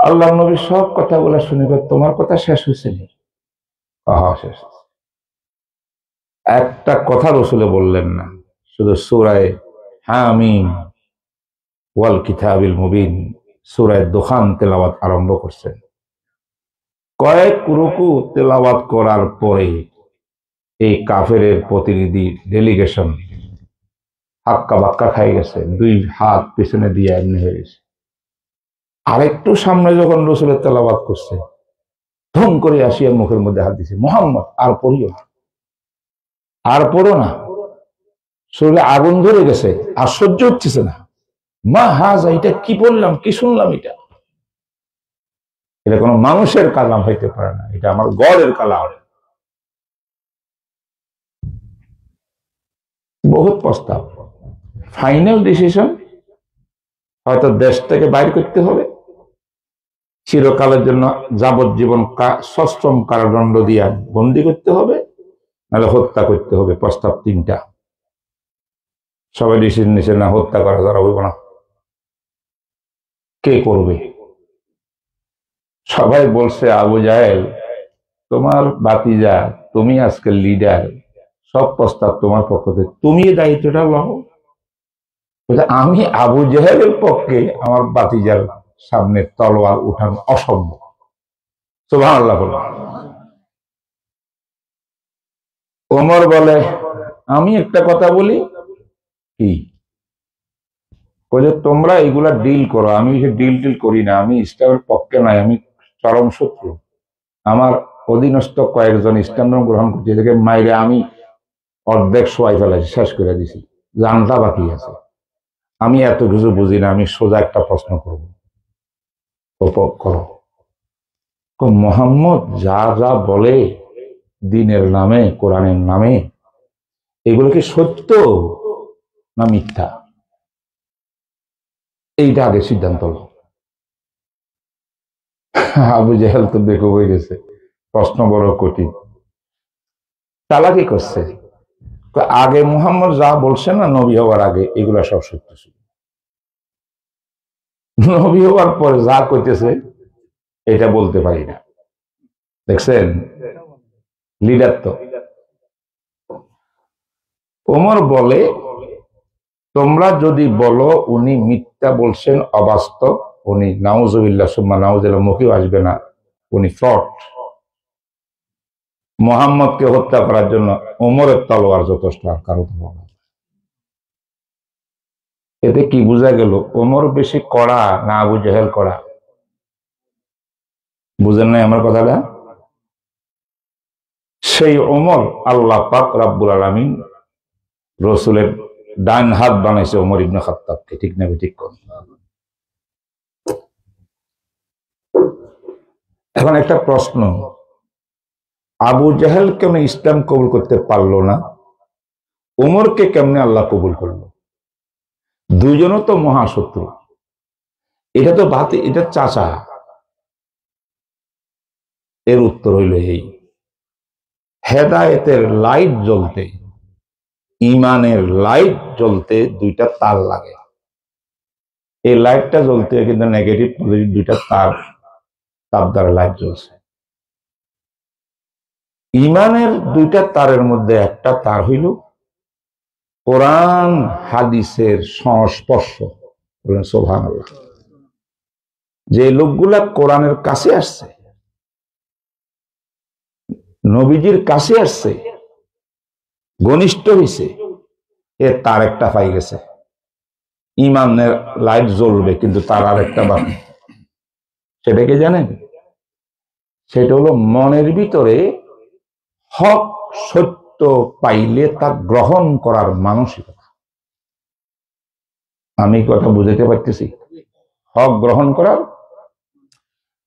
আল্লাহ নবী সব কথাগুলো শুনে তোমার কথা শেষ হয়েছে নি? শেষ। একটা কথা রসুলে বললেন না, শুধু সূরায়ে হামিম ওয়াল কিতাবিল মুবিন সূরায়ে দুখান তেলাওয়াত আরম্ভ করছেন। কয়েক রুকু তেলাওয়াত করার পরে এই কাফেরের প্রতিনিধি ডেলিগেশন হাক্কা বাক্কা খাই গেছে, দুই হাত পিছনে দিয়ে এমনি হয়ে গেছে। আরেকটু সামনে যখন রসুলের তেলাওয়াত করছে, ধম করে আসিয়া মুখের মধ্যে হাত দিছে, মোহাম্মদ আর পড়িও না, আর পড়ো না, শরীরে আগুন ধরে গেছে, আর সহ্য হচ্ছে না। মা হাজা, এটা কি বললাম, কি শুনলাম, এটা কোনো মানুষের কালাম হইতে পারে না, এটা আমার গড়ের কালাম। বহুত প্রস্তাব, ফাইনাল ডিসিশন হয়তো দেশ থেকে বাইর করতে হবে, চিরকালের জন্য যাবজ্জীবন সশ্রম কারাদণ্ড দিয়া বন্দি করতে হবে, নাহলে হত্যা করতে হবে। প্রস্তাব তিনটা, সবাই ডিসিশন নিছে না, হত্যা করা যারা হইব না। কে করবে? সবাই বলছে আবু জাহেল তোমার বাতিজা, তুমি আজকে লিডার, সব প্রস্তাব তোমার পক্ষ থেকে, তুমি এই দায়িত্বটা লও। আমি আবু জাহেলের পক্ষে আমার বাতিজার সামনে তলোয়ার উঠানো অসম্ভব। সুবহানাল্লাহ। ওমর বলে আমি একটা কথা বলি, কি? তোমরা এগুলা ডিল করো, আমি ডিল টিল করি না, আমি ইসলামের পক্ষে নাই, আমি চরম শত্রু। আমার অধীনস্থ কয়েকজন ইসলাম গ্রহণ করছে, এদেরকে মাইরে আমি অর্ধেক সোয়াই ফেলাইছি, শেষ করে দিছি, জানটা বাকি আছে। আমি এত কিছু বুঝি না, আমি সোজা একটা প্রশ্ন করবো, করো। মোহাম্মদ যা যা বলে দ্বীনের নামে, কোরআনের নামে, এগুলো কি সত্য না মিথ্যা? এইটা আগে সিদ্ধান্ত লো। আবু জাহেল তো দেখো হয়ে গেছে, প্রশ্ন বড় কঠিন, চালাকি করছে। আগে মুহাম্মদ যা বলছেন না নবী হওয়ার আগে, এগুলা সব সত্য ছিল। নবী হওয়ার পরে যা কইতেছে এটা বলতে পারি না। দেখছেন লিডার তো। ওমর বলে তোমরা যদি বলো উনি মিথ্যা বলছেন, অবাস্তব, উনি নাউজুবিল্লাহ সুম্মা নাউজুবিল্লাহ, মুখেও আসবে না, উনি ফ্রড, মুহাম্মদকে হত্যা করার জন্য ওমরের তলোয়ার যথেষ্ট, আর কারো তলোয়ার। এতে কি বোঝা গেল? ওমর বেশি কড়া না আবু জাহেল কড়া? বুঝেন নাই আমার কথাটা? সেই ওমর আল্লাহ পাক রব্বুল আলামিন রসুলের ডান হাত বানাইছে ওমর ইবনে খাত্তাবকে, ঠিক না? ঠিক কোন? এখন একটা প্রশ্ন, আবু জাহেল কেন ইসলাম কবুল করতে পারলো না? ওমরকে কেমনে আল্লাহ কবুল করলো? দুইজনও তো মহাশত্রু। এটা তো বাতি, এটা চাচা। এর উত্তর হইল এই, হেদায়েতের লাইট জ্বলতে, ইমানের লাইট জ্বলতে দুইটা তার লাগে। এই লাইটটা জ্বলতে কিন্তু নেগেটিভ পজিটিভ দুইটা তার দ্বারা লাইট জ্বলছে। ইমানের দুইটা তারের মধ্যে একটা তার হইল কোরআন হাদিসের সংস্পর্শ। সুবহানাল্লাহ। যে লোকগুলা কোরআনের কাছে আসছে, নবীজির কাছে আসছে, ঘনিষ্ঠ হইছে, এর তার একটা পাই গেছে। ইমানের লাইট জ্বলবে, কিন্তু তার আর একটা বাকি। সেটা কি জানেন? সেটা হলো মনের ভিতরে হক সত্য পাইলে তা গ্রহণ করার মানসিকতা। আমি কথা বুঝাতে পারতেছি? হক গ্রহণ করার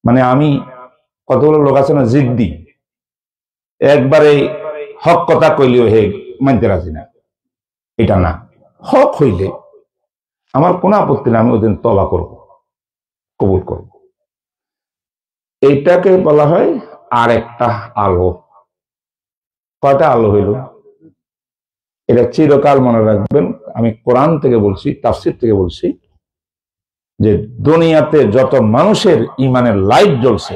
মানে, আমি কতগুলো লোক আছে না জিদ্দি, একবারে হক কথা কইলেও হে মানতে রাজি না। এটা না, হক হইলে আমার কোনো আপত্তি না, আমি ওদিন তবা করব, কবুল করব। এইটাকে বলা হয় আর একটা আলো। কয়টা আলো হইল? এটা চিরকাল মনে রাখবেন। আমি কোরআন থেকে বলছি, তাফসীর থেকে বলছি, যে দুনিয়াতে যত মানুষের ইমানের লাইট জ্বলছে,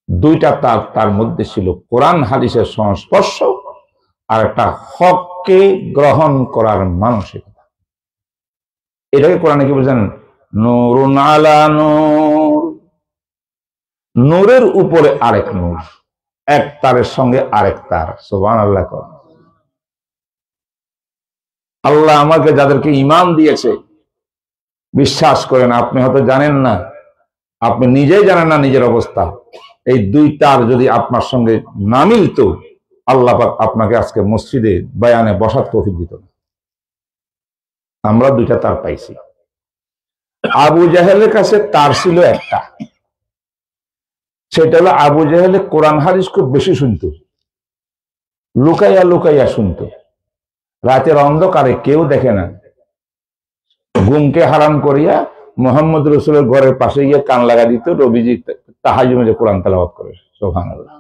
দুইটা তার মধ্যে ছিল কোরআন হাদিসের সংস্পর্শ আর একটা হককে গ্রহণ করার মানসিকতা। এটাকে কোরআনে কি বলছেন? নূরুন আলা নূর, নূরের উপরে আরেক নূর, এক তারের সঙ্গে আরেক তার। সুবহানাল্লাহ। আল্লাহ আমাকে যাদেরকে ঈমান দিয়েছে, বিশ্বাস করেন, আপনি হয়তো জানেন না, আপনি নিজেই জানেন না নিজের অবস্থা। এই দুই তার যদি আপনার সঙ্গে না মিলত, আল্লাহ পাক আপনাকে আজকে মসজিদে বয়ানে বসার তৌফিক দিত না। আমরা দুইটা তার পাইছি। আবু জাহেলের কাছে তার ছিল একটা, সেটা হলো আবু জাহেলে কোরআন হাদিস খুব বেশি শুনত, লুকাইয়া লুকাইয়া শুনত। রাতের অন্ধকারে কেউ দেখে না, ঘুমকে হারাম করিয়া মোহাম্মদ রসুলের ঘরের পাশে গিয়ে কান লাগা দিত, রবিজি তাহাজ্জুদে কোরআন তেলাওয়াত করে। সুবহানাল্লাহ।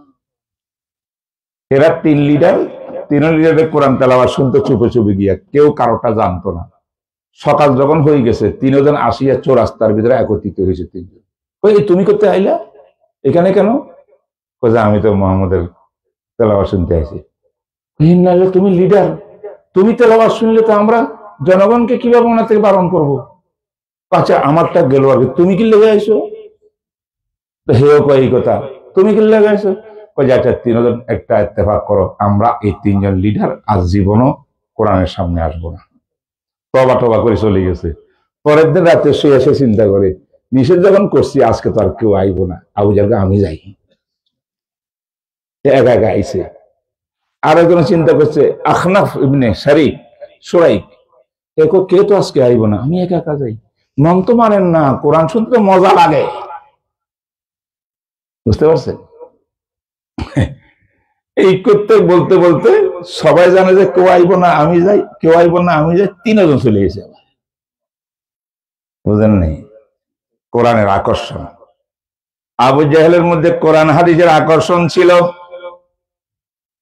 এরা 3 লিডারের কোরআন তেলাওয়াত শুনতো চুপে চুপে গিয়া, কেউ কারোটা জানতো না। সকাল যখন হয়ে গেছে, 3 জন আসিয়া চৌরাস্তার ভিতরে একত্রিত হয়েছে। 3 জন, ওই তুমি করতে আইলা এখানে কেন? আমি তো মোহাম্মদের তেলাওয়াত শুনতে আইছি। তুমি লিডার, তুমি তেলাওয়াত শুনলে তো আমরা জনগণকে কিভাবে ওনার থেকে বারণ করবো? আচ্ছা, আমারটা গেল আগে, তুমি কি লেগে আইসো? হেও কয় এই কথা, তুমি কি লেগে আইসো? আচ্ছা, 3 জন একটা ইত্তেফাক করো, আমরা এই 3 জন লিডার আজ জীবনও কোরআনের সামনে আসবো না। তবা টবা করে চলে গেছে। পরের দিন রাতে শুয়ে এসে চিন্তা করে, নিষেধ যখন করছি আজকে তো আর কেউ আইবো না, আবু জায়গা আমি যাই। একা একা আইছে। আর একজন চিন্তা করছে, আখনাফ ইবনে শারিক সুরাইক, কে তো আজকে আইব না, আমি একা একা যাই। মন তো মানেন না, কোরআন শুনতে মজা লাগে, বুঝতে পারছেন? এই করতে বলতে বলতে সবাই জানে যে কেউ আইব না আমি যাই, কেউ আইব না আমি যাই, 3 জন চলে গেছে। বুঝেন নেই কোরআনের আকর্ষণ। আবু জাহেলের মধ্যে কোরআন হাদিসের আকর্ষণ ছিল,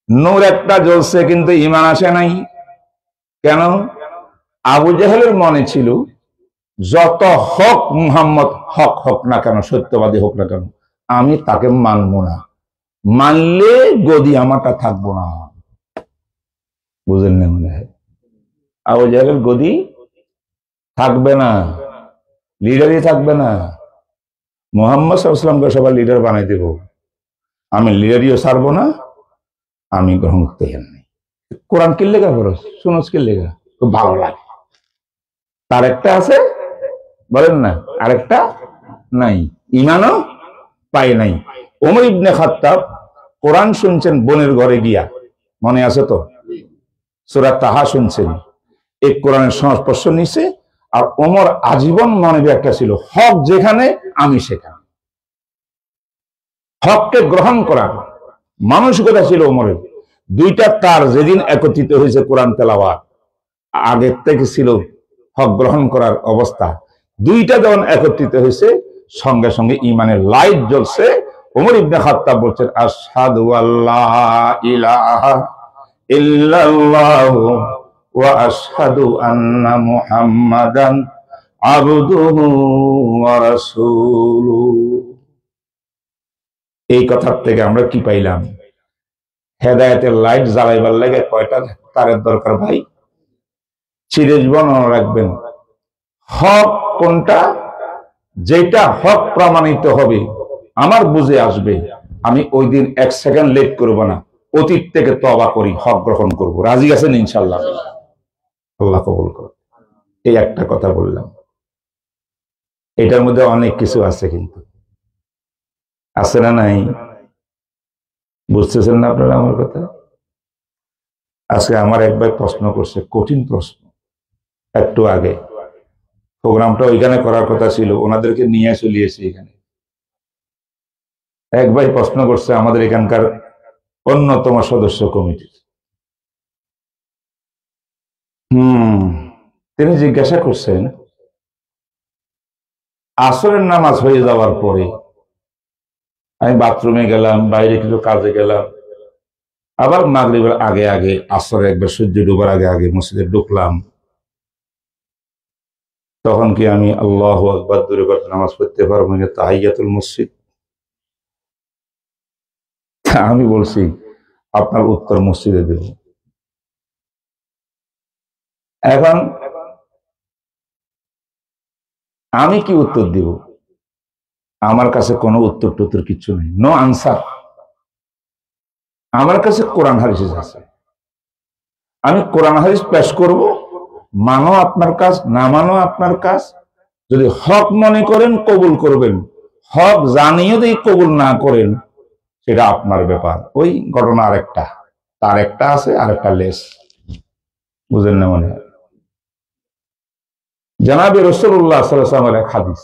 নূর একটা জ্বলছে কিন্তু ঈমান আসে নাই। কেন? আবু জাহেলের মনে ছিল যত হক মুহাম্মদ হক হোক না কেন, সত্যবাদী হোক না কেন, আমি তাকে মানব না, মানলে গদি আমারটা থাকবো না। বুঝলেন না? মনে হয় আবু জাহেলের গদি থাকবে না, লিডারই থাকবে না। মুহাম্মদ সাল্লাল্লাহু আলাইহি ওয়াসাল্লামকে সবার লিডার বানাই দেব, আমি লিডারিও ছাড়বো না, আমি গ্রহণ করতে নাই। কোরআন কি লেখা করো, শুনোস কি লেখা, খুব ভালো লাগে। তার একটা আছে, বলেন না, আরেকটা নাই, ঈমানও পাই নাই। ওমর ইবনে খাত্তাব কোরআন শুনছেন বোনের ঘরে গিয়া, মনে আছে তো? সূরা তাহা শুনছেন, এই কোরআনের সংস্পর্শ নিছে। আর ওমর আজীবন মনে একটা ছিল, হক যেখানে আমি সেখানে, হককে গ্রহণ করার মানসিকতা ছিল ওমরের। দুইটা তার যেদিন একত্রিত হয়েছে কোরআন তেলাওয়াত, আগের থেকে ছিল হক গ্রহণ করার অবস্থা। দুইটা যখন একত্রিত হয়েছে, সঙ্গে সঙ্গে ঈমানের লাইট জ্বলছে। ওমর ইবনে খাত্তাব বলছেন, আশহাদু আল্লা ইলাহা ইল্লাল্লাহু ওয়া আশহাদু আন্না মুহাম্মাদান আবদুহু ওয়া রাসূলুহু। এই কথার থেকে আমরা কি পাইলাম? হেদায়েতের লাইট জ্বালাইবার লাগে কয়টা তারের দরকার ভাই? চিরজীবন মনে রাখবেন, হক কোনটা, যেটা হক প্রমাণিত হবে, আমার বুঝে আসবে, আমি ওই দিন 1 সেকেন্ড লেট করব না, অতীত থেকে তওবা করি, হক গ্রহণ করব। রাজি আছেন ইনশাআল্লাহ? আল্লাহ কবুল করুন। এই একটা কথা বললাম, এটার মধ্যে অনেক কিছু আছে, কিন্তু আছে না নাই? বুঝতেছেন না আপনারা আমার কথা? আজকে আমার এক ভাই প্রশ্ন করছে, কঠিন প্রশ্ন, একটু আগে প্রোগ্রামটা ওইখানে করার কথা ছিল, ওনাদেরকে নিয়ে চলিয়েছি এখানে। এক ভাই প্রশ্ন করছে আমাদের এখানকার অন্যতম সদস্য কমিটির। তিনি জিজ্ঞাসা করছেন, আসরের নামাজ হয়ে যাওয়ার পরে আমি বাথরুমে গেলাম, বাইরে কিছু কাজে গেলাম, আবার মাগরিবের আগে আগে, আসরে একবার সূর্য ডুবার আগে আগে মসজিদে ঢুকলাম, তখন কি আমি আল্লাহু আকবার দূরে করে নামাজ পড়তে পারবো না? তাহিয়াতুল মসজিদ। আমি বলছি আপনার উত্তর মসজিদে দেব। এখন আমি কি উত্তর দিব? আমার কাছে কোনো উত্তর টুত্তর কিছু নেই, নো আনসার। আমার কাছে কোরআন হাদিস আছে, আমি কোরআন হাদিস পেশ করব। মানো আপনার কাজ, না মানো আপনার কাজ। যদি হক মনে করেন কবুল করবেন, হক জানিয়ে যদি কবুল না করেন সেটা আপনার ব্যাপার। ওই ঘটনা আরেকটা, তার একটা আছে আরেকটা লেস, বুঝেন না মনে হয়। জনাবে রাসূলুল্লাহ সাল্লাল্লাহু আলাইহি ওয়াসাল্লামের এক হাদিস,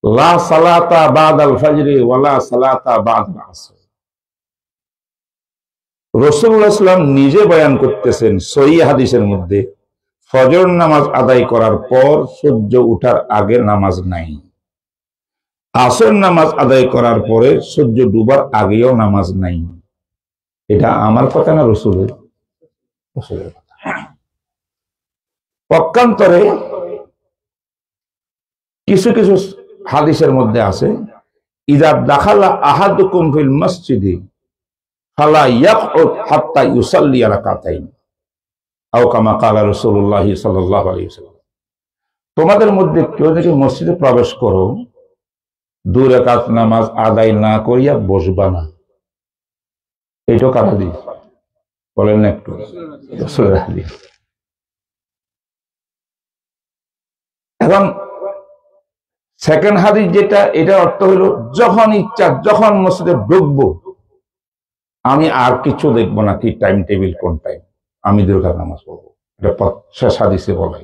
লা সালাতা বাদাল ফাজরি ওয়ালা সালাতা বাদাল আসর। রাসূলুল্লাহ সাল্লাল্লাহু আলাইহি ওয়াসাল্লাম নিজে বয়ান করতেছেন সহিহ হাদিসের মধ্যে, ফজর নামাজ আদায় করার পর সূর্য ওঠার আগে নামাজ নাই, আসর নামাজ আদায় করার পরে সূর্য ডুবার আগেও নামাজ নাই। এটা আমার কথা না রাসূলের? রাসূলের কথা। পক্ষান্তরে কিছু কিছু হাদিসের মধ্যে আছে, ইযা দাখালা আহাদুকুম ফিল মসজিদি ফালা ইয়াকউদ হাত্তা ইউসাল্লি রাকাতাইন আও কামা ক্বালা রাসূলুল্লাহ সাল্লাল্লাহু আলাইহি ওয়াসাল্লাম। তোমাদের মধ্যে কেউ যদি মসজিদে প্রবেশ করো, 2 রাকাত নামাজ আদায় না করিয়া বসবা না। এইটা কার হাদিস বলেন না একটু? রাসূলের হাদিস। এখন সেকেন্ড হাদিস যেটা, এটা অর্থ হলো যখন ইচ্ছা যখন মসজিদে ঢুকবো আমি আর কিছু দেখবো না, কি টাইম টেবিল কোন টাইম, আমি 2 রাকাত নামাজ পড়বো। এটা শেষ হাদিসে বলে।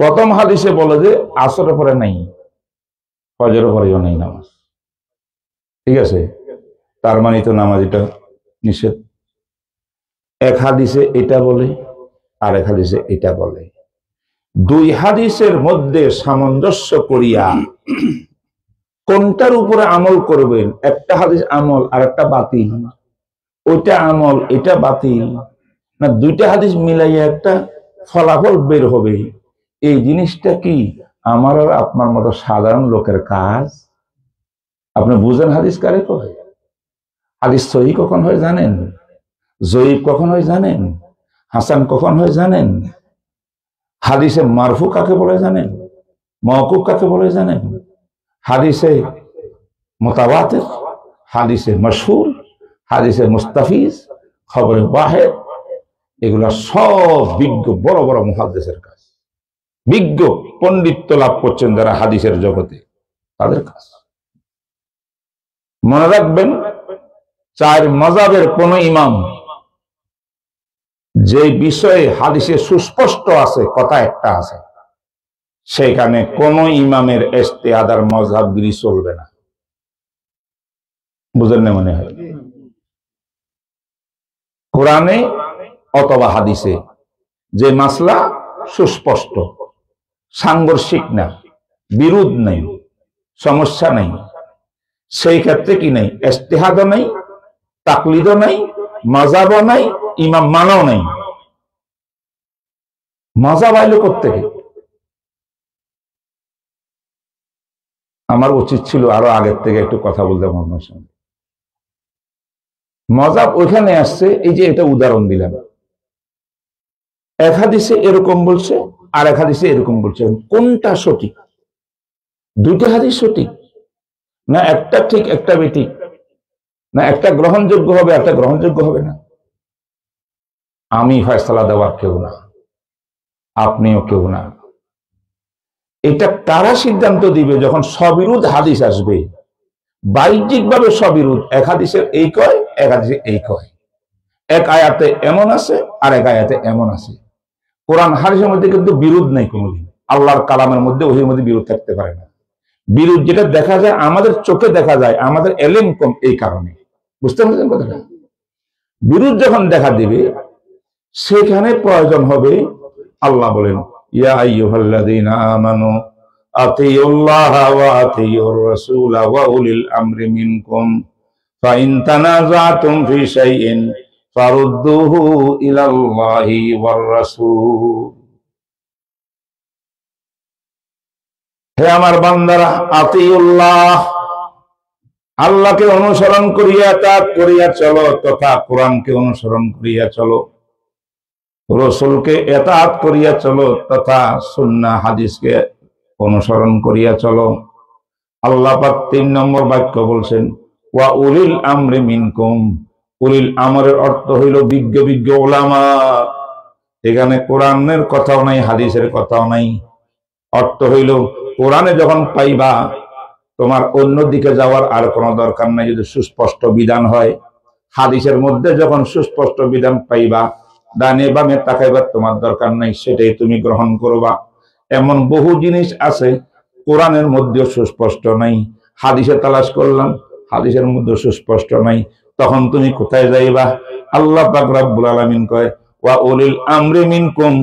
প্রথম হাদিসে বলে যে আসরের পরে নাই, ফজরের পরেও নেই নামাজ। ঠিক আছে, তার মানে তো নামাজ এটা নিষেধ। এক হাদিসে এটা বলে, আর এক হাদিসে এটা বলে। 2 হাদিসের মধ্যে সামঞ্জস্য করিয়া কোনটার উপরে আমল করবেন? একটা হাদিস আমল আর একটা বাতিল, ওইটা আমল এটা বাতিল, না 2টা হাদিস মিলাইয়া একটা ফলাফল বের হবে। এই জিনিসটা কি আমার আর আপনার মতো সাধারণ লোকের কাজ? আপনি বুঝেন হাদিস কারে কয়? হাদিস সহিহ কখন হয় জানেন? জয়ীফ কখন হয় জানেন? হাসান কখন হয় জানেন? হাদিসে মারফু কাকে বলে জানেন? মওকুফ কাকে বলে জানেন? হাদিসে মুতাওয়াতির, হাদিসে মাশহুর, হাদিসে মুস্তাফিজ, খবরে ওয়াহিদ, এগুলা সব বিজ্ঞ বড় বড় মুহাদ্দিসের কাজ। বিজ্ঞ পণ্ডিত্য লাভ করছেন যারা হাদিসের জগতে, তাদের কাজ। মনে রাখবেন, 4 মাযহাবের কোন ইমাম যে বিষয়ে হাদিসে সুস্পষ্ট আছে, কথা একটা আছে, সেখানে কোন ইমামের ইজতিহাদ আর মাযহাবগিরি চলবে না। বুঝেন না মনে হয়? কোরআনে অথবা হাদিসে যে মাসলা সুস্পষ্ট, সাংঘর্ষিক না, বিরোধ নাই, সমস্যা নাই, সেই ক্ষেত্রে কি নাই? ইজতিহাদও নাই, তাকলিদও নাই, মাযহাবও নাই, ইমাম মানাও নাই। মাযহাব আইলো কোত্থেকে? আমার উচিত ছিল আরো আগের থেকে একটু কথা বলতে আপনার সঙ্গে। মাযহাব ওইখানে আসছে, এই যে এটা উদাহরণ দিলাম, এক হাদিসে এরকম বলছে আর এক হাদিসে এরকম বলছে, কোনটা সঠিক? 2টা হাদিস সঠিক না? একটা ঠিক একটা বেঠিক, না একটা গ্রহণযোগ্য হবে একটা গ্রহণযোগ্য হবে না? আমি ফয়সালা দেওয়ার কেউ না, আপনিও কেউ না। এটা তারা সিদ্ধান্ত দিবে যখন সবিরোধ হাদিস আসবে, বাহ্যিক ভাবে সবিরোধ, এক হাদিসের এই কয় এক হাদিসে এই কয়, এক আয়াতে এমন আছে আর এক আয়াতে এমন আছে। কোরআন হাদিসের মধ্যে কিন্তু বিরোধ নাই কোনোদিন। আল্লাহর কালামের মধ্যে ওহির মধ্যে বিরোধ থাকতে পারে না। বিরোধ যেটা দেখা যায় আমাদের চোখে দেখা যায়, আমাদের এলেম কম, এই কারণে। বুঝতে পারছেন কথাটা? বিরোধ যখন দেখা দিবে সেখানে প্রয়োজন হবে, আল্লাহ বলেন ইয়া আইয়ুহাল্লাযীনা আমানু আতিউল্লাহা ওয়া আতিউর রাসূলা ওয়া উলিল আমরি মিনকুম ফাইন তানাযাতুম ফি শাইইন ফারুদ্দুহু ইলাল্লাহি ওয়ার রাসূল। হে আমার বান্দারা, আতিউল্লাহ, আল্লাহকে অনুসরণ করিয়া তাআত করিয়া চলো, তথা কোরআনকে অনুসরণ করিয়া চলো, রাসূলকে ইতাআত করিয়া চলো, তথা সুন্নাহ হাদিসকে অনুসরণ করিয়া চলো। আল্লাহ পাক ৩ নম্বর বাক্য বলছেন, ওয়া উলিল আমরি মিনকুম। উলিল আমরের অর্থ হইল বিজ্ঞ বিজ্ঞ উলামা। এখানে কোরআনের কথাও নাই, হাদিসের কথাও নাই। অর্থ হইল কোরআনে যখন পাইবা, তোমার অন্যদিকে যাওয়ার আর কোনো দরকার নাই, যদি সুস্পষ্ট বিধান হয়। হাদিসের মধ্যে যখন সুস্পষ্ট বিধান পাইবা, ডানে বামে তাকাইবার তোমার দরকার নাই, সেটাই তুমি গ্রহণ করবা। এমন বহু জিনিস আছে কোরআনের মধ্যে সুস্পষ্ট নাই, হাদিসে তালাশ করলাম, হাদিসের মধ্যে সুস্পষ্ট নাই, তখন তুমি কোথায় যাইবা? আল্লাহ পাক রব্বুল আলামিন কয়, ওয়া উলিল আমরি মিনকুম,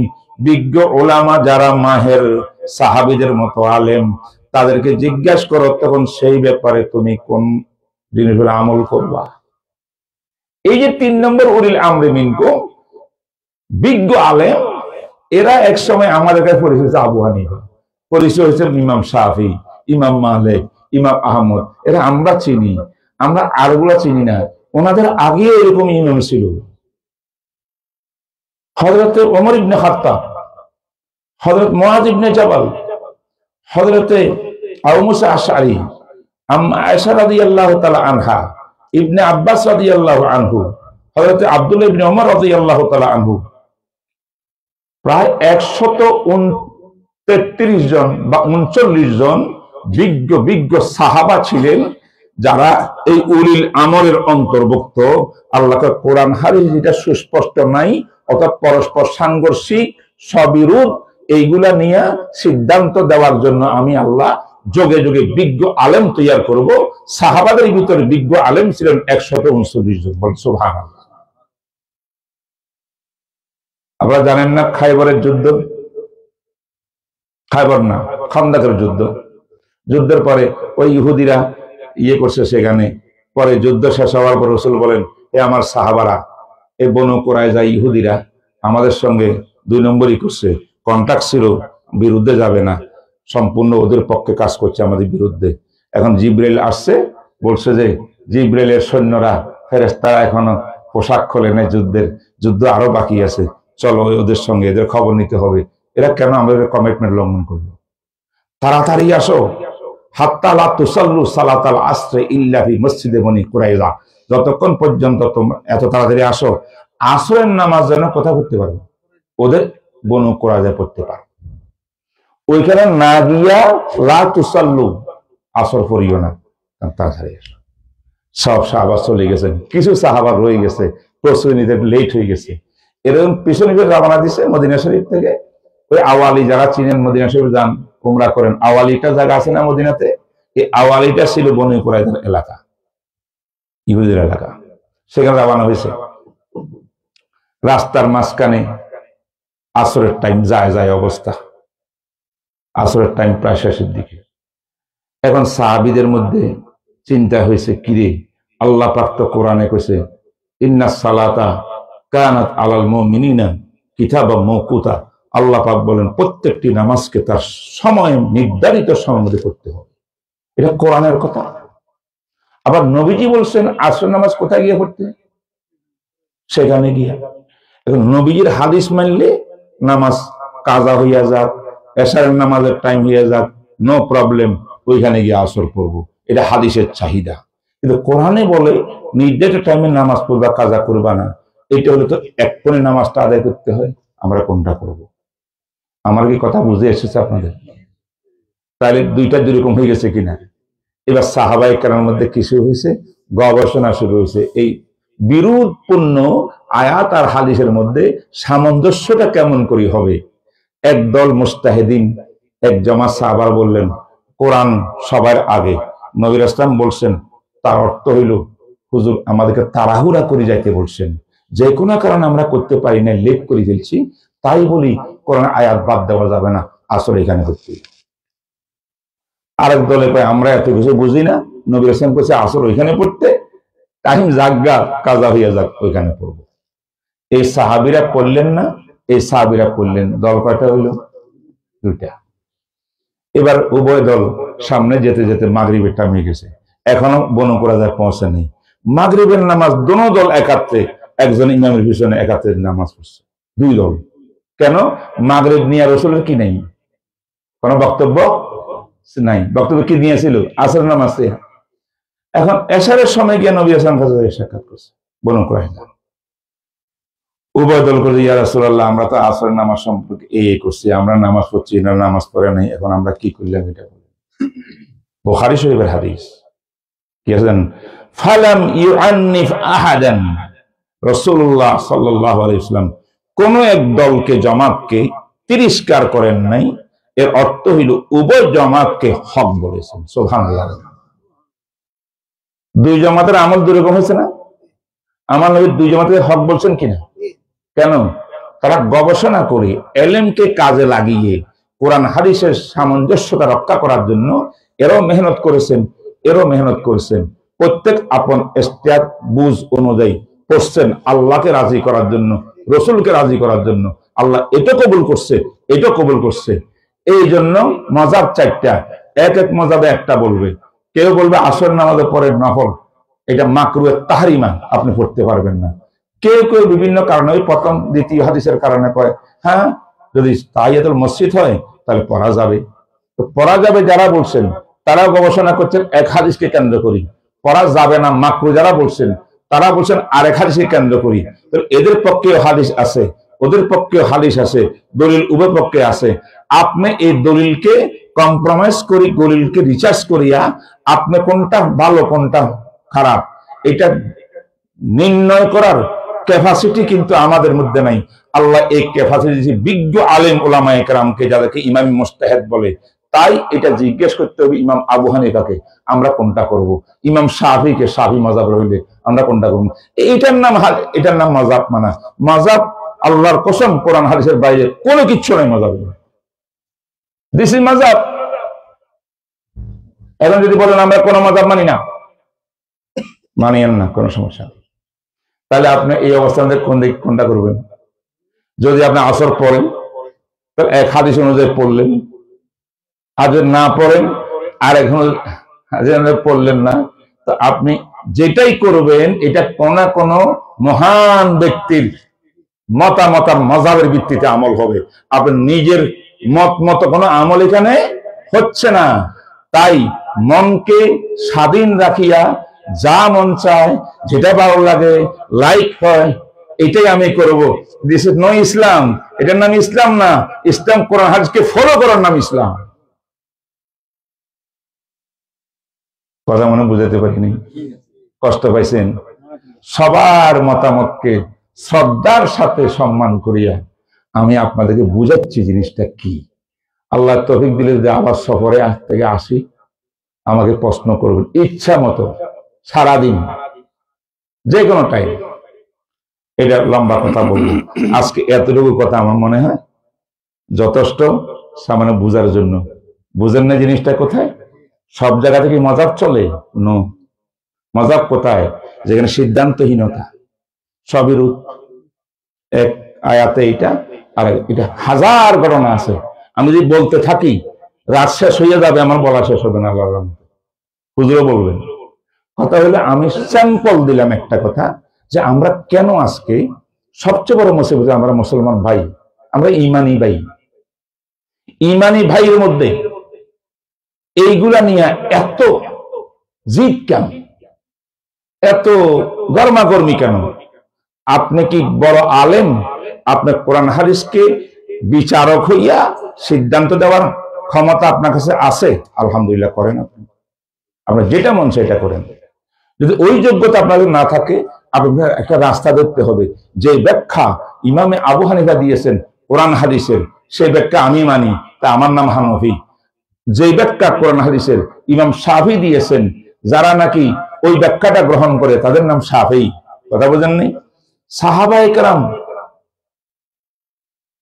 বিজ্ঞ ওলামা যারা মাহের সাহাবীদের মতো আলেম, তাদেরকে জিজ্ঞাসা করো, তখন সেই ব্যাপারে তুমি কোন জিনিসগুলো আমল করবা। এই যে ৩ নম্বর উলিল আমরি মিনকুম, বিজ্ঞ আলেম, এরা এক সময় আমাদের কাছে পরিচয় হয়েছে আবু হানিফা, পরিচয় হয়েছে ইমাম শাফি, ইমাম মালিক, ইমাম আহমদ। এরা আমরা চিনি, আমরা আরগুলা চিনি না। ওনাদের আগে এরকম ইমাম ছিল। হযরত ওমর ইবনে খাত্তাব, হযরত মুআয ইবনে জাবাল, হযরত আবু মুসা আশআরী, আম্মা আয়েশা রাদিয়াল্লাহু তাআলা আনহা, ইবনে আব্বাস রাদিয়াল্লাহু আনহু, হযরত আব্দুল্লাহ ইবনে ওমর রাদিয়াল্লাহু তাআলা আনহু, প্রায় ১৩৩ জন বা ৩৯ জন বিজ্ঞ বিজ্ঞ সাহাবা ছিলেন, যারা এই উলিল আমরের অন্তর্ভুক্ত। আল্লাহকে কোরআন হাদিস যেটা সুস্পষ্ট নাই, অর্থাৎ পরস্পর সাংঘর্ষিক, সবিরূপ, এইগুলা নিয়ে সিদ্ধান্ত দেওয়ার জন্য আমি আল্লাহ যোগে যোগে বিজ্ঞ আলেম তৈয়ার করব। সাহাবাদের ভিতরে বিজ্ঞ আলেম ছিলেন ১৩৯ জন। বল সুবহানাল্লাহ। আপনারা জানেন না খাইবরের যুদ্ধ? খাইবর না, খান্দাকের যুদ্ধ। যুদ্ধের পরে ওই ইহুদিরা ইয়ে করছে সেখানে। পরে যুদ্ধ শেষ হওয়ার পর রাসূল বলেন, এ আমার সাহাবারা, এ বনু কুরাইজা ইহুদিরা আমাদের সঙ্গে ২ নম্বরই করছে, কন্ট্রাক্ট ছিল, বিরুদ্ধে যাবে না, সম্পূর্ণ ওদের পক্ষে কাজ করছে, আমাদের বিরুদ্ধে। এখন জিবরাইল আসছে, বলছে যে জিবরাইলের সৈন্যরা, ফেরেশতারা এখনো পোশাক খোলে নাই, যুদ্ধ আরো বাকি আছে, চলো ওদের সঙ্গে, এদের খবর নিতে হবে। এরা কেন আমাদের কমিটমেন্ট লঙ্ঘন করলো? তাড়াতাড়ি আসো, হাত্তা লা তুসাল্লু সালাতাল আসর ইল্লা ফি মসজিদে বনি কুরাইজা। যতক্ষণ পর্যন্ত তোমরা এত তাড়াতাড়ি আসো, আসরের নামাজ যেন কোথায় পড়তে পারো? ওদের বনু কুরাইজায় পড়তে পারো। ওইখানে না গিয়া লা তুসাল্লু, আসর পড়িও না, তাড়াতাড়ি আসো। সব সাহাবা চলে গেছেন, কিছু সাহাবা রয়ে গেছে, প্রস্তুতি নিতে লেট হয়ে গেছে। এরকম পিছনে রওনা দিছে মদিনা শরীফ থেকে। ওই আওয়ালি, যারা চিনেন মদিনা শরীফ যান, উমরা করেন, আওয়ালিটা জায়গা আছে না মদিনাতে, এই আওয়ালিটা ছিল বনু কুরাইজার এলাকা, ইহুদের এলাকা। সেখানে রওনা হয়েছে। রাস্তার মাঝখানে আসরের টাইম, যায় অবস্থা, আসরের টাইম প্রায় শেষের দিকে। এখন সাহাবীদের মধ্যে চিন্তা হয়েছে, কিরে, আল্লাহ পাক তো কোরআনে কইছে, ইন্নাস সালাতা কানাত আলাল মুমিনিনা কিতাবাম মাওকুতা। আল্লাহ পাক বলেন প্রত্যেকটি নামাজকে তার সময়, নির্ধারিত সময়ের মধ্যে করতে হবে। এটা কোরআনের কথা। আবার নবীজি বলছেন আসর নামাজ কোথায় গিয়ে পড়তে? সেখানে গিয়া। এখন নবীজির হাদিস মানলে নামাজ কাজা হইয়া যাক, এশারের নামাজের টাইম হইয়া যাক, নো প্রবলেম, ওইখানে গিয়ে আসর পড়বো, এটা হাদিসের চাহিদা। কিন্তু কোরআনে বলে নির্দিষ্ট টাইমে নামাজ পড়বা, কাজা করবা না। এটা হলে তো এক্ষুনি নামাজটা আদায় করতে হয়। আমরা কোনটা করব? আমার কি কথা বুঝে এসেছে আপনাদের? তাহলে দুইটা দুরকম হয়ে গেছে কিনা? এবার সাহাবায়ে কেরামের মধ্যে কিছু হয়েছে, গবেষণা শুরু হয়েছে, এই বিরোধপূর্ণ আয়াত আর হাদিসের মধ্যে সামঞ্জস্যটা কেমন করে হবে। একদল মুস্তাহিদিন, এক জামাত সাহাবা বললেন কোরআন সবার আগে। নবী রাসূল বলছেন, তার অর্থ হইল, হুজুর আমাদেরকে তাড়াহুড়া করে যাইতে বলছেন, যে কোনো কারণে আমরা করতে পারি না, লেট করে ফেলছি, তাই বলি কোরআন আয়াত বাদ দেওয়া যাবে না, আসলে এখানে হচ্ছে। আরেক দলে কয় আমরা এত কিছু বুঝি না, নবী রাসূল কইছে আসর ওইখানে পড়তে, টাইম জাগা কাজা হইয়া যাক, ওইখানে পড়বো। এই সাহাবীরা পড়লেন না, এই সাহাবীরা পড়লেন। দল কয়টা হইল? দুইটা। এবার উভয় দল সামনে যেতে যেতে মাগরিবের টাইম হয়ে গেছে, এখনো বনকরা যায় পৌঁছে নেই। মাগরিবের নামাজ দোনো দল একাত্রে, একজন ইমামের পিছনে একাত্রে নামাজ পড়ছে, দুই দল। কেন? মাগরিব নিয়ে রসুলের কি নেই, কোনো বক্তব্য নাই। বক্তব্য কি নিয়েছিল? আসরের নামাজ। এখন এশারের সময় গিয়ে নবী আসলাম কাছে সাক্ষাৎ করছে বনকরা। উভয় দল করে, ইয়া রাসূলুল্লাহ, আমরা তো আসরের নামাজ সম্পর্কে এই করছি, আমরা নামাজ পড়ছি না, নামাজ পড়ে নাই, এখন আমরা কি করলাম এটা বলি। বুখারী শরীফের হাদিস কি আছেন, ফালাম ইউআন্নিফ আহাদান, রাসূলুল্লাহ সাল্লাল্লাহু আলাইহি ওয়াসাল্লাম কোন এক দলকে, জামাতকে তিরস্কার করেন নাই। এর অর্থ হইল উভয় জামাতকে হক বলেছেন। সুবহানাল্লাহ। দুই জামাতের আমল দুই রকম হয়েছে না? আমার নবী দুই জামাতকে হক বলছেন কিনা? কেন? তারা গবেষণা করে এলেমকে কাজে লাগিয়ে কোরআন হাদিসের সামঞ্জস্যতা রক্ষা করার জন্য এরও মেহনত করেছেন, এরও মেহনত করেছেন। প্রত্যেক আপন ইখতিয়ার বুঝ অনুযায়ী পড়ছেন আল্লাহকে রাজি করার জন্য, রসুলকে রাজি করার জন্য। আল্লাহ এটা কবুল করছে, এটা কবুল করছে। এই জন্য মাযহাব চারটা, এক এক মাযহাবে একটা বলবে। কেউ বলবে আসর নামাজের পরে নফল, এটা মাকরুহে তাহরিমা, আপনি পড়তে পারবেন না। কেউ কেউ বিভিন্ন কারণে, ওই প্রথম দ্বিতীয় হাদিসের কারণে কয় হ্যাঁ, যদি তাহিয়াতুল মসজিদ হয় তাহলে পড়া যাবে। তো পড়া যাবে যারা বলছেন তারা গবেষণা করছেন এক হাদিসকে কেন্দ্র করি, পড়া যাবে না মাকরু যারা বলছেন তারা বলছেন আরেক হাদিসকে কেন্দ্র করি। তো এদের পক্ষেও হাদিস আছে, ওদের পক্ষেও হাদিস আছে, দলিল উভয় পক্ষে আছে। আপনি এই দলিলকে কম্প্রোমাইজ করি, দলিলকে রিচার্জ করিয়া আপনি কোনটা ভালো কোনটা খারাপ এটা নির্ণয় করার ক্যাপাসিটি কিন্তু আমাদের মধ্যে নাই। আল্লাহ এই ক্যাপাসিটি বিজ্ঞ আলেম ওলামায়ে কেরামকে, যাদেরকে ইমাম মুজতাহিদ বলে, তাই এটা জিজ্ঞেস করতে হবে ইমাম আবু হানিফাকে আমরা কোনটা করব, ইমাম শাফিকে, শাফি মাযহাব হইলে আমরা কোনটা করব। এটার নাম মাযহাব মানা। মাযহাব আল্লাহর কসম কোরআন হাদিসের বাইরে কোনো কিচ্ছু নাই মাযহাব। This is মাযহাব। এখন যদি বলেন আমরা কোনো মাযহাব মানি না, মানিয়েন না, কোনো সমস্যা নেই। তাহলে আপনি এই অবস্থান কোনটা করবেন? যদি আপনি আসর পড়েন তাহলে এক হাদিস অনুযায়ী পড়লেন, আর যদি না পড়েন আর এক হাদিস অনুযায়ী পড়লেন না, তো আপনি যেটাই করবেন এটা কোন না কোন মহান ব্যক্তির মতামত মাযহাবের ভিত্তিতে আমল হবে। আপনার নিজের মত কোনো আমল এখানে হচ্ছে না। তাই মনকে স্বাধীন রাখিয়া যা মন চায়, যেটা ভালো লাগে, লাইক হয়, এটাই আমি করব। দিস ইজ নো ইসলাম। এটার নাম ইসলাম না। ইসলাম কোরআন হাদিসকে ফলো করার নাম ইসলাম। কথা মনে বুঝাতে পারিনি? কষ্ট পাইছেন? সবার মতামতকে শ্রদ্ধার সাথে সম্মান করিয়া আমি আপনাদেরকে বুঝাচ্ছি জিনিসটা কি। আল্লাহ তৌফিক দিলে যদি আবার সফরে থেকে আসি, আমাকে প্রশ্ন করবেন ইচ্ছা মতো, সারাদিন, যে কোনো টাইম। এটা লম্বা কথা বলবো, আজকে এতটুকু কথা আমার মনে হয় যথেষ্ট সামান্য বুঝার জন্য। বুঝেন না জিনিসটা কোথায়? সব জায়গা থেকে মাযহাব চলে? নো। মাযহাব কোথায়? যেখানে সিদ্ধান্তহীনতা, সবই রূপ। এক আয়াতে এটা, আর এটা হাজার ঘটনা আছে। আমি যদি বলতে থাকি রাত শেষ হয়ে যাবে, আমার বলা শেষ হবে না। আল্লাহর রহমতে হুজুরও বলবেন। কথা হলে আমি স্যাম্পল দিলাম একটা কথা, যে আমরা কেন আজকে সবচেয়ে বড় মুসিবত, আমরা মুসলমান ভাই, আমরা ইমানি ভাই, ইমানি ভাইয়ের মধ্যে এইগুলা নিয়ে এত জিদ কেন, এত গরমাগর্মি কেন? আপনি কি বড় আলেম? আপনার কোরআন হাদিসকে বিচারক হইয়া সিদ্ধান্ত দেওয়ার ক্ষমতা আপনার কাছে আছে? আলহামদুলিল্লাহ, করেন। আপনার যেটা মন সেটা করেন। যদি ওই যোগ্যতা আপনাদের না থাকে, আপনার একটা রাস্তা দেখতে হবে। যে ব্যাখ্যা ইমামে আবু হানিফা দিয়েছেন কোরআন হাদিসের, সেই ব্যাখ্যা আমি মানি, তা আমার নাম হানফি। যে ব্যাখ্যা কোরআন হাদিসের ইমাম শাফি দিয়েছেন, যারা নাকি ওই ব্যাখ্যাটা গ্রহণ করে তাদের নাম শাফি। কথা বোঝেননি? সাহাবায়ে কেরাম,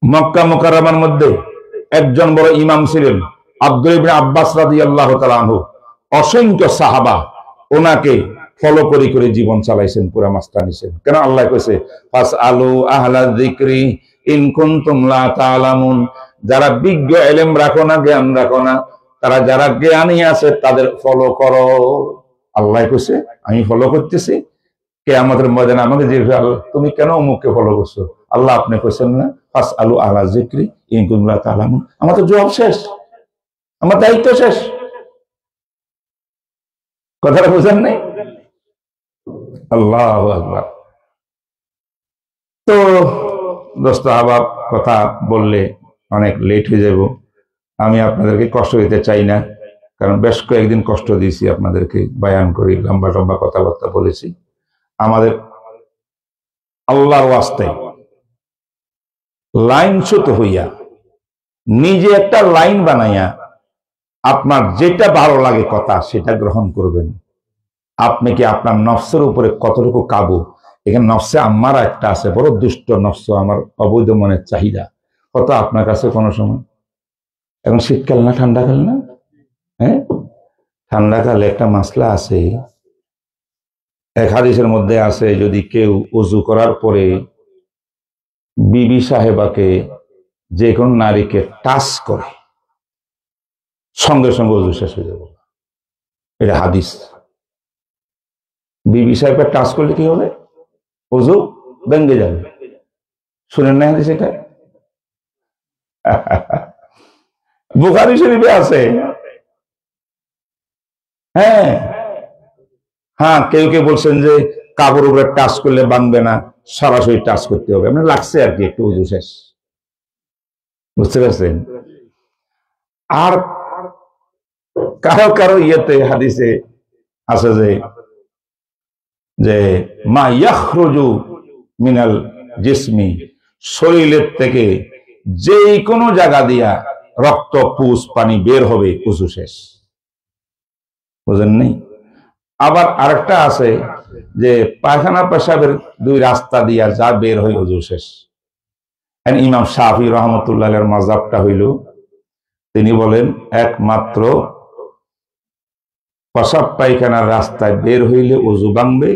মক্কা মুকাররমার মধ্যে একজন বড় ইমাম ছিলেন আব্দুল্লাহ ইবনে আব্বাস রাদিয়াল্লাহু তাআলা আনহু। অসংখ্য সাহাবা ওনাকে ফলো করে করে জীবন চালাইছেন, পুরা মাস্টার নিছেন। কেন? আল্লাহ কইছে ফাসআলু আহলা যিকরি ইন কুনতুম লা তা'লামুন। যারা বিজ্ঞ, ইলম রাখো না, জ্ঞান রাখো না, তারা যারা জ্ঞানী আছে তাদের ফলো করো। আল্লাহ কইছে আমি ফলো করতেছি, কিয়ামতের ময়দানে আমাকে যে তুমি কেন অমুককে ফলো করছো, আল্লাহ আপনি কইছেন না ফাস আলু আলা যিকরি ইন কুনতুম লা তা'লামুন। আমার তো জবাব শেষ, আমার দায়িত্ব শেষ। কথাটা বুঝেন নাই? আল্লাহু আকবার। তো দোস্ত আহবাব, কথা বললে অনেক লেট হয়ে যাব। আমি আপনাদেরকে কষ্ট দিতে চাই না, কারণ বেশ কয়েকদিন কষ্ট দিয়েছি আপনাদেরকে, বয়ান করি, লম্বা লম্বা কথাবার্তা বলেছি। আমাদের আল্লাহর ওয়াস্তে লাইনচ্যুত হইয়া নিজে একটা লাইন বানাইয়া আপনার যেটা ভালো লাগে কথা সেটা গ্রহণ করবেন। আপনি কি আপনার নফসের উপরে কতটুকু কাবু? এখানে নফসে আমার একটা আছে, বড় দুষ্ট নফস, আমার অবৈধ মনের চাহিদা। কত আপনার কাছে কোনো সময়, এখন শীতকাল না ঠান্ডাকাল না, হ্যাঁ ঠান্ডাকালে একটা মাসলা আছে, এক হাদিসের মধ্যে আছে, যদি কেউ ওযু করার পরে বিবি সাহেবাকে, যে কোনো নারীকে টাচ করে, সঙ্গে সঙ্গে ওযু শেষ হয়ে যাবে। এটা হাদিস। বিবি সাহেবকে টাচ করলে কি হবে? ওযু ভেঙে যাবে। শুনেন না হাদিস এটা? বুখারী শরীফে আছে। হ্যাঁ হ্যাঁ, কেউ কেউ বলছেন যে কাপড় উপরে টাচ করলে ভাঙবে না, সরাসরি টাচ করতে হবে, আপনার লাগছে আর কি একটু, ওযু শেষ। বুঝতে পারছেন? আর কারো কারো ইয়েতে হাদিসে আছে যে মা ইয়াখরুজু মিনাল জিসমি, শরীরের থেকে যে কোনো জায়গা দিয়া রক্ত, পুষ, পানি বের হবে, ওযু শেষ। বুঝেন নেই? আবার আরেকটা আছে যে পায়খানা পেশাবের দুই রাস্তা দিয়া যা বের হয়, ওযু শেষ। ইমাম শাফি রহমতুল্লাহের মাযহাবটা হইল, তিনি বলেন একমাত্র পেশাব পায়খানার রাস্তায় বের হইলে ওযু ভাঙবে,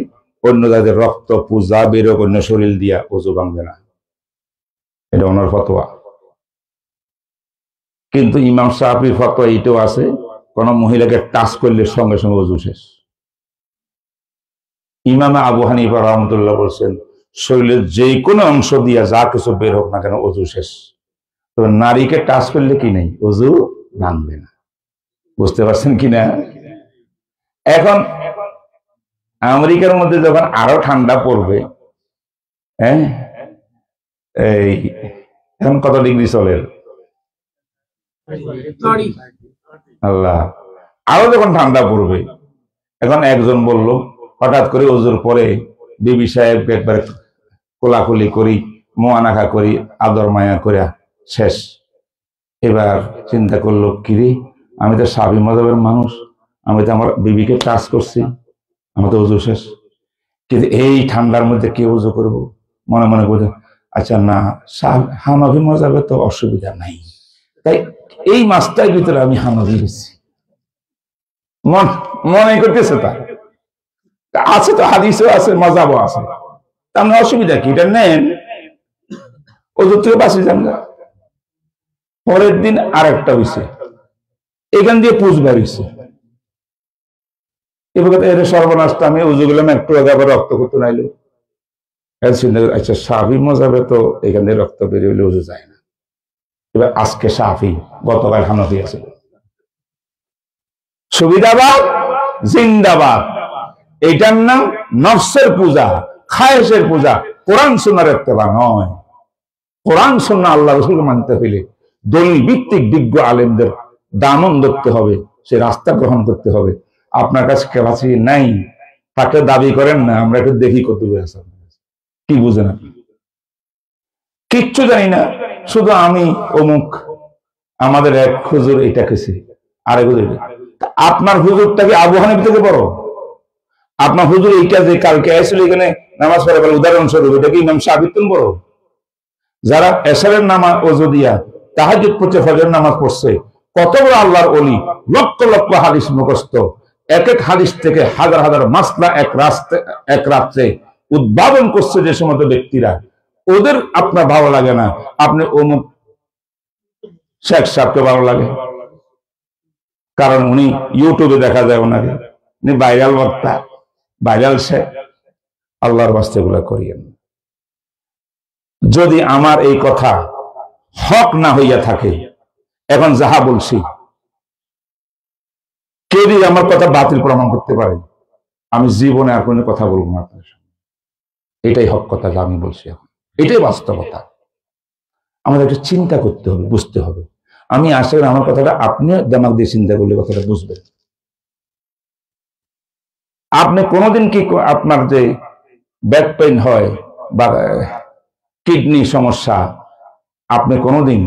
অন্য যাদের রক্ত পূজা বের হোক অন্য শরীর দিয়া, ওযু ভাঙবে না। এটা ওনার ফতোয়া। কিন্তু ইমাম শাফির ফতোয়া এইটাও আছে, কোন মহিলাকে টাচ করলে সঙ্গে সঙ্গে ওযু শেষ। ইমাম আবু হানিফা রহমতুল্লাহ বলছেন শরীরের যে কোনো অংশ দিয়া যা কিছু বের হোক না কেন, ওযু শেষ। তবে নারীকে টাচ করলে কি নেই, ওযু ভাঙবে না। বুঝতে পারছেন কিনা? এখন আমেরিকার মধ্যে যখন আরো ঠান্ডা পড়বে, হ্যাঁ এই এখন কত ডিগ্রি চলে আল্লাহ, আরো যখন ঠান্ডা পড়বে, এখন একজন বলল হঠাৎ করে ওযুর পরে বিবি সাহেবকে একবার কোলাকুলি করি, মোয়ানাখা করি, আদর মায়া করে শেষ। এবার চিন্তা করলো, কিরে আমি তো শাফি মাযহাবের মানুষ, আমি তো আমার বিবিকে টাচ করছি, আমার তো ওযু শেষ। কিন্তু এই ঠান্ডার মধ্যে কে ওযু করবো? মনে মনে বলছে আচ্ছা না, হানাফি মাযহাবে তো অসুবিধা নাই, তাই এই মাসটার ভিতরে আমি হানাফি হয়েছি, মনে করতেছে। তার আছে তো, হাদিসও আছে, মাযহাবও আছে, তার অসুবিধা কি? এটা নেন, ওযু থেকে বাঁচি যান না। পরের দিন আরেকটা হয়েছে, এখান দিয়ে পুষ বাড়িছে। এবার সর্বনাশটা, আমি উজু গেলাম একটু আগে, আবার রক্ত করতে নাইলো। আচ্ছা শাফি মাযহাবে তো এখান দিয়ে রক্ত বেরিয়ে হইলে উজু যায় না। এবার আজকে শাফি, গতকাল হানাফি আছে। সুবিধাবাদ জিন্দাবাদ। এইটার নাম নফসের পূজা, খায়েশের পূজা, কোরআন সুন্নাহর ইত্তেবা নয়। কোরআন সুন্নাহ আল্লাহ রাসূল মানতে হইলে দলিল ভিত্তিক বিজ্ঞ আলেমদের দামন ধরতে হবে, সে রাস্তা গ্রহণ করতে হবে। আপনার কাছে ক্যাপাসিটি নাই, তাকে দাবি করেন না, আমরা একটু দেখি কত আছে। কি বুঝেন আপনি? কিচ্ছু জানি না, শুধু আমি অমুক, আমাদের এক হুজুর এটা কেছে, আরেক হুজুর। আপনার হুজুরটা কি আবু হানিফা থেকে বড়? আপনার হুজুর এইটা যে কালকে আসলে এখানে নামাজ পড়ে গেল, উদাহরণস্বরূপ, এটা কি ইমাম শাফির থেকে বড়? যারা এশারের নামাজ ওযু দিয়া তাহাজ্জুদ পড়ছে, ফজরের নামাজ পড়ছে, কত বড় আল্লাহর ওলি, লক্ষ লক্ষ হাদিস মুখস্থ, এক এক হাদিস থেকে হাজার হাজার মাসলা এক রাত্রে উদ্ভাবন করছে যে সমস্ত ব্যক্তিরা, ওদের আপনার ভালো লাগে না, আপনি অমুক শেখ সাহেবকে ভালো লাগে। কারণ উনি ইউটিউবে দেখা যায় ওনাকে, উনি ভাইরাল বক্তা, ভাইরাল সে। আল্লাহর বাস্তে এগুলা করিয়েন। যদি আমার এই কথা হক না হইয়া থাকে, এখন যাহা বলছি, কেউ যদি আমার কথা বাতিল প্রমাণ করতে পারে, আমি জীবনে আর কোনো কথা বলবো না আপনার সঙ্গে। এটাই হক কথা যা আমি বলছি এখন, এটাই বাস্তবতা। আমাদের একটা চিন্তা করতে হবে, বুঝতে হবে। আমি আশা করি আমার কথাটা আপনিও দিমাগ দিয়ে চিন্তা করলে কথাটা বুঝবেন। আপনি কোনোদিন কি আপনার যে ব্যাক পেইন হয় বা কিডনি সমস্যা, আপনি কোনোদিন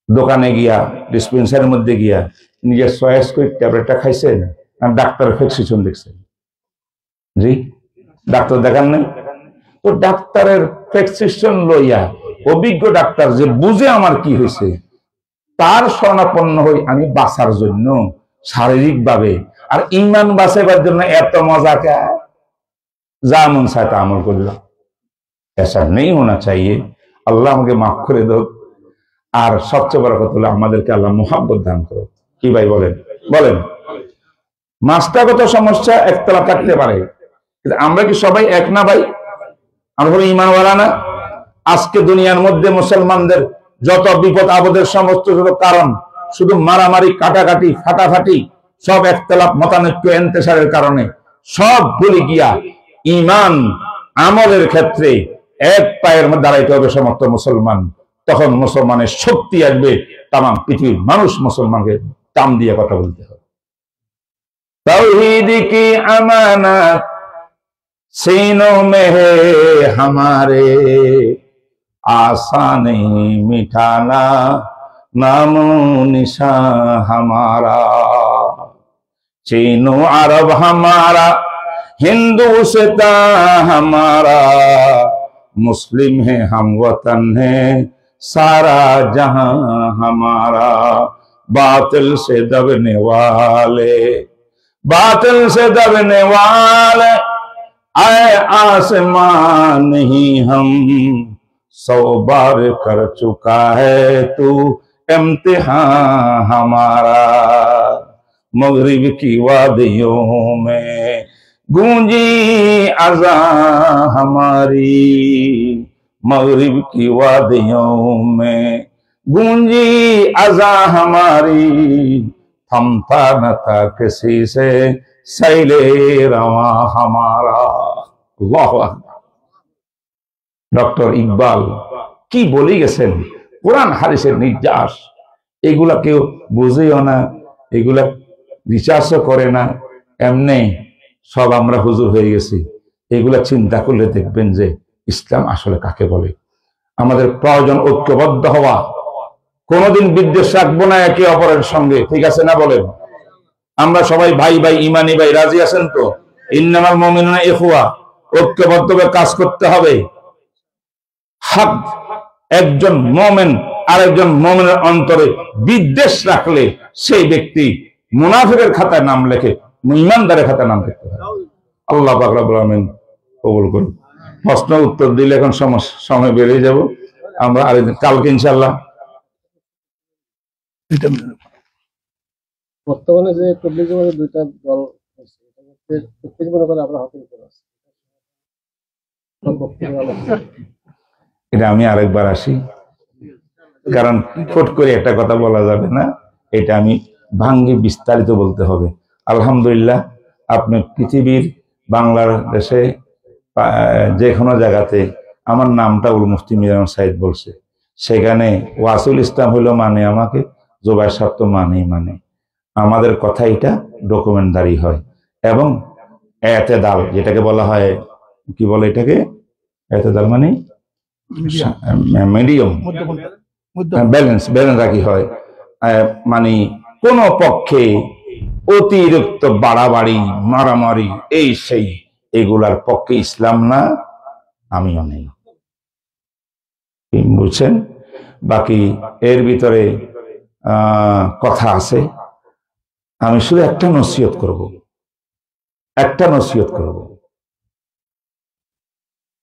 দোকানে গিয়া ডিসপেন্সারির মধ্যে গিয়া নিজের চয়েস করে ট্যাবলেটটা খাইছেন না ডাক্তারের প্রেসক্রিপশন দেখছেন? জি, ডাক্তার দেখান নাই তো? ডাক্তারের প্রেসক্রিপশন লইয়া অভিজ্ঞ ডাক্তার যে বুঝে আমার কি হয়েছে, তার শরণাপন্ন হই আমি বাঁচার জন্য শারীরিক ভাবে। আর ইমান বাঁচাবার জন্য এত মজা কে, যা মন চায় তা আমল করলাম। ऐसा नहीं होना चाहिए। আল্লাহ আমাকে মাফ করে দাও। আর সবচেয়ে বড় কথা হলো আমাদেরকে আল্লাহ মুহাব্বত দান করো। কি ভাই বলেন? বলেন। মাস্টারগত সমস্যা একতলা থাকতে পারে, কিন্তু আমরা কি সবাই এক না ভাই? আমরা ঈমানওয়ালা না? আজকে দুনিয়ার মধ্যে মুসলমানদের যত বিপদ আপদের সমস্ত যত কারণ শুধু মারামারি, কাটাকাটি, ফাটাফাটি, সব একতলাপ মতানৈক্য এন্তেসারের কারণে। সব ভুলে গিয়া ঈমান আমলের ক্ষেত্রে এক পায়ের মধ্যে দাঁড়াইতে হবে সমস্ত মুসলমান। তখন মুসলমানের শক্তি আসবে, তাম পৃথিবীর মানুষ মুসলমানকে দাম দিয়ে কথা বলতে হবে। তাওহীদ কি আমানত सीनों में है हमारे, आसान नहीं मिटाना नामो निशान हमारा। चीनो अरब हमारा, हिंदू सिता हमारा, मुस्लिम है हम वतन है सारा जहां हमारा। बातिल से दबने वाले, बातिल से दबने वाले आए आसमान नहीं हम, 100 बार कर चुका है तू इम्तिहान हमारा। मगरिब की वादियों में गूंजी अज़ान हमारी, मगरिब की वादियों में गूंजी अज़ान हमारी। थमता न था किसी से सैले रवा हमारा। ডক্টর ইকবাল কি বলে গেছেন, কোরআন হাদিসের নির্যাস। এগুলা কেউ বুঝেও না, এগুলা রিসার্চও করে না, এমনি সব আমরা হুজুর হয়ে গেছি। এগুলা চিন্তা করলে দেখবেন যে ইসলাম আসলে কাকে বলে। আমাদের প্রয়োজন ঐক্যবদ্ধ হওয়া, কোনোদিন বিদ্বেষ রাখবো না একে অপরের সঙ্গে, ঠিক আছে না বলেন? আমরা সবাই ভাই ভাই, ইমানি ভাই, রাজি আছেন তো? ইন্নামাল মুমিনুনা ইখওয়া, ঐক্যবদ্ধভাবে কাজ করতে হবে। হক একজন মুমিন আরেকজন মুমিনের অন্তরে বিদ্বেষ রাখলে সেই ব্যক্তি মুনাফিকের খাতায় নাম লেখে, ঈমানদারের খাতায় নাম লিখতে হয়। আল্লাহ পাক রব্বুল আমিন কবুল করুন। প্রশ্ন উত্তর দিলে এখন সময় বেরিয়ে যাব। আমরা আরেকদিন কালকে ইনশাআল্লাহ। বর্তমানে যে তবলিগ জামাতের দুইটা দল আছে, প্রত্যেক মনে করে আমরা হকের উপর আছি। এটা আমি আরেকবার আসি, কারণ ফট করে একটা কথা বলা যাবে না, এটা আমি ভাঙ্গি বিস্তারিত বলতে হবে। আলহামদুলিল্লাহ, আপনি পৃথিবীর বাংলাদেশে যে কোনো জায়গাতে আমার নামটা উল মুফতি মিজানুর সাইদ বলছে, সেখানে ওয়াসুল ইসলাম হইলো মানে আমাকে, জোবাইর সাহেব তো মানেই মানে। আমাদের কথা এটা ডকুমেন্টারি হয় এবং এতেদাল যেটাকে বলা হয়, কি বলে এটাকে? এতেদাল মানে মিডিয়াম, ব্যালেন্স রাখি হয়। মানে কোন পক্ষে অতিরিক্ত বাড়াবাড়ি, মারামারি, এই সেই, এগুলার পক্ষে ইসলাম না, আমিও নেই, বুঝছেন? বাকি এর ভিতরে কথা আছে। আমি শুধু একটা নসিহত করব,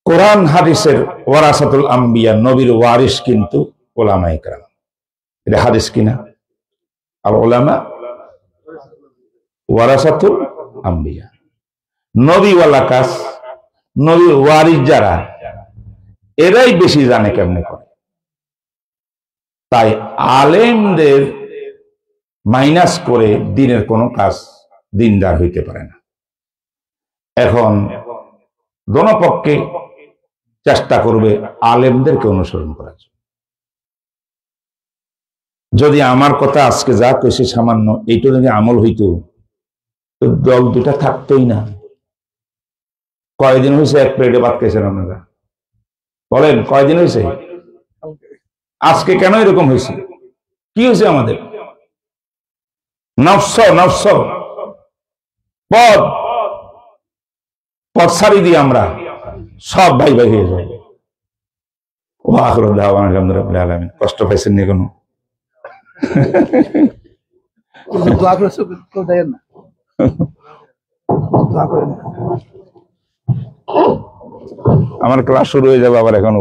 কোরআন হাদিসের ওয়ারাসাতুল আম্বিয়া, নবীর ওয়ারিস কিন্তু উলামায়ে কেরাম। এটা হাদিস কিনা? আল উলামা ওয়ারাসাতুল আম্বিয়া, নবীওয়ালা কাজ, নবীর ওয়ারিস যারা, এরাই বেশি জানে কেমনে করে। তাই আলেমদের মাইনাস করে দিনের কোনো কাজ দিনদার হইতে পারে না। এখন দোনো পক্ষে চেষ্টা করবে আলেমদেরকে অনুসরণ করার জন্য। যদি আমার কথা আজকে যা কইছে সামান্য এইটা যদি আমল হইতো, তো দল দুটা থাকতোই না। কয়দিন হয়েছে এক প্লেটে ভাত খাইছেন আপনারা? বলেন কয়দিন হয়েছে? আজকে কেন এরকম হয়েছে? কি হয়েছে আমাদের? নফস নফস পদ পদ সারি দিয়ে আমরা সব ভাই ভাই হয়ে যাবো। ও আখর দাওয়ান আলহামদুলিল্লাহ আলামিন। কষ্ট পাইছেন নি কোনো? আমার ক্লাস শুরু হয়ে যাবে আবার এখন।